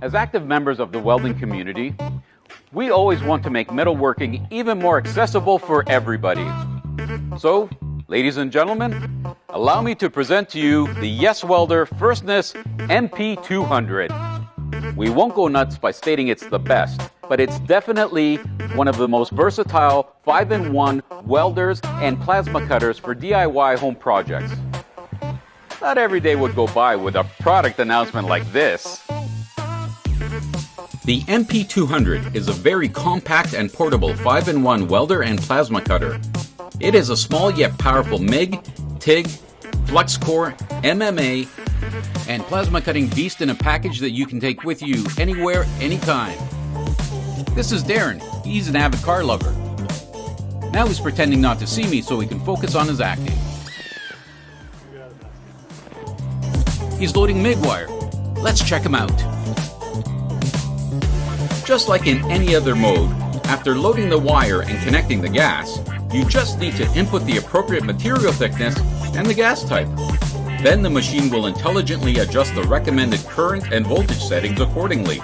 As active members of the welding community, we always want to make metalworking even more accessible for everybody. So, ladies and gentlemen, allow me to present to you the YesWelder FIRSTESS MP200. We won't go nuts by stating it's the best, but it's definitely one of the most versatile 5-in-1 welders and plasma cutters for DIY home projects. Not every day would go by with a product announcement like this. The MP200 is a very compact and portable 5-in-1 welder and plasma cutter. It is a small yet powerful MIG, TIG, flux core, MMA, and plasma cutting beast in a package that you can take with you anywhere, anytime. This is Darren. He's an avid car lover. Now he's pretending not to see me so he can focus on his acting. He's loading MIG wire. Let's check him out. Just like in any other mode, after loading the wire and connecting the gas, you just need to input the appropriate material thickness and the gas type. Then the machine will intelligently adjust the recommended current and voltage settings accordingly.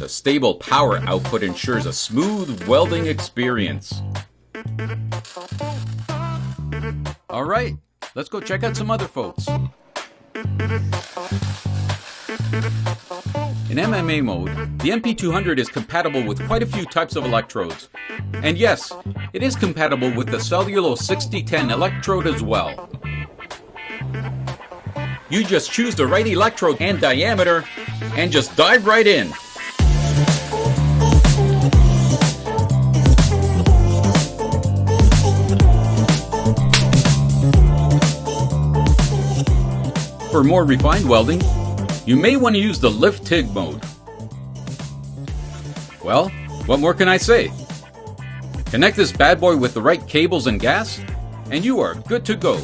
The stable power output ensures a smooth welding experience. Alright, let's go check out some other folks. In MMA mode, the MP200 is compatible with quite a few types of electrodes. And yes, it is compatible with the Cellulose 6010 electrode as well. You just choose the right electrode and diameter and just dive right in. For more refined welding, you may want to use the lift TIG mode. Well, what more can I say? Connect this bad boy with the right cables and gas, and you are good to go.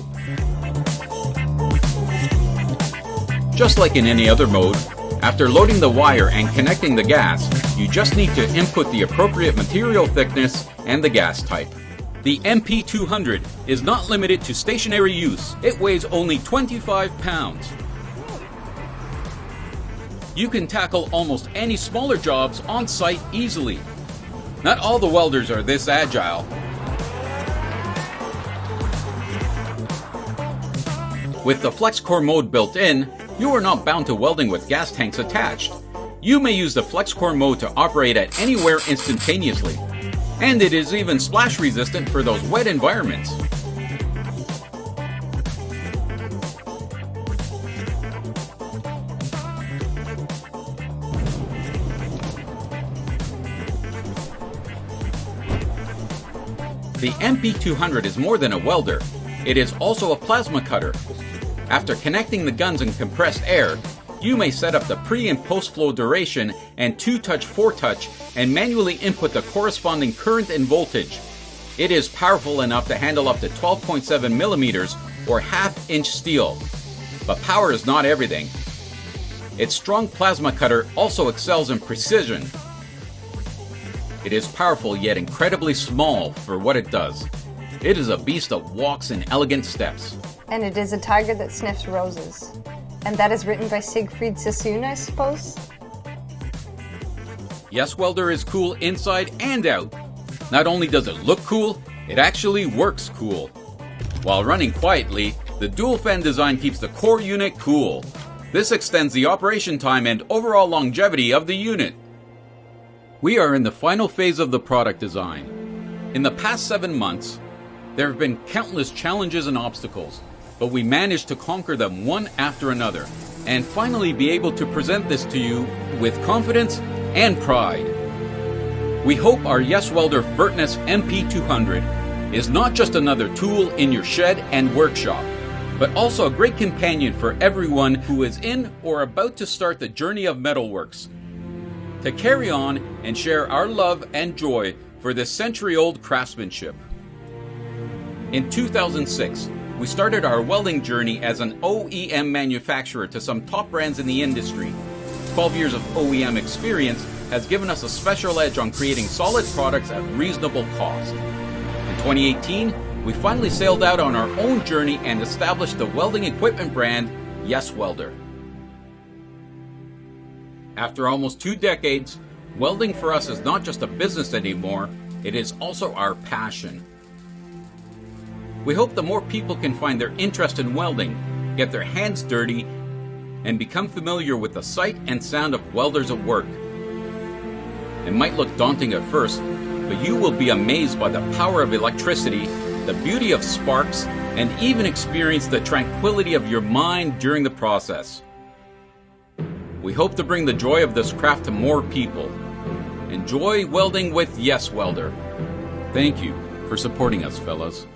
Just like in any other mode, after loading the wire and connecting the gas, you just need to input the appropriate material thickness and the gas type. The MP200 is not limited to stationary use. It weighs only 25 pounds. You can tackle almost any smaller jobs on site easily. Not all the welders are this agile. With the flex core mode built in, you are not bound to welding with gas tanks attached. You may use the flex core mode to operate at anywhere instantaneously. And it is even splash resistant for those wet environments. The MP200 is more than a welder. It is also a plasma cutter. After connecting the guns and compressed air, you may set up the pre and post flow duration and 2-touch 4-touch and manually input the corresponding current and voltage. It is powerful enough to handle up to 12.7 millimeters or half-inch steel. But power is not everything. Its strong plasma cutter also excels in precision. It is powerful yet incredibly small for what it does. It is a beast that walks in elegant steps. And it is a tiger that sniffs roses. And that is written by Siegfried Sassoon, I suppose? YesWelder is cool inside and out. Not only does it look cool, it actually works cool. While running quietly, the dual fan design keeps the core unit cool. This extends the operation time and overall longevity of the unit. We are in the final phase of the product design. In the past 7 months, there have been countless challenges and obstacles, but we managed to conquer them one after another, and finally be able to present this to you with confidence and pride. We hope our YesWelder FIRSTESS MP200 is not just another tool in your shed and workshop, but also a great companion for everyone who is in or about to start the journey of metalworks, to carry on and share our love and joy for this century-old craftsmanship. In 2006, we started our welding journey as an OEM manufacturer to some top brands in the industry. 12 years of OEM experience has given us a special edge on creating solid products at reasonable cost. In 2018, we finally sailed out on our own journey and established the welding equipment brand YesWelder. After almost 2 decades, welding for us is not just a business anymore, it is also our passion. We hope that more people can find their interest in welding, get their hands dirty, and become familiar with the sight and sound of welders at work. It might look daunting at first, but you will be amazed by the power of electricity, the beauty of sparks, and even experience the tranquility of your mind during the process. We hope to bring the joy of this craft to more people. Enjoy welding with YesWelder. Thank you for supporting us, fellas.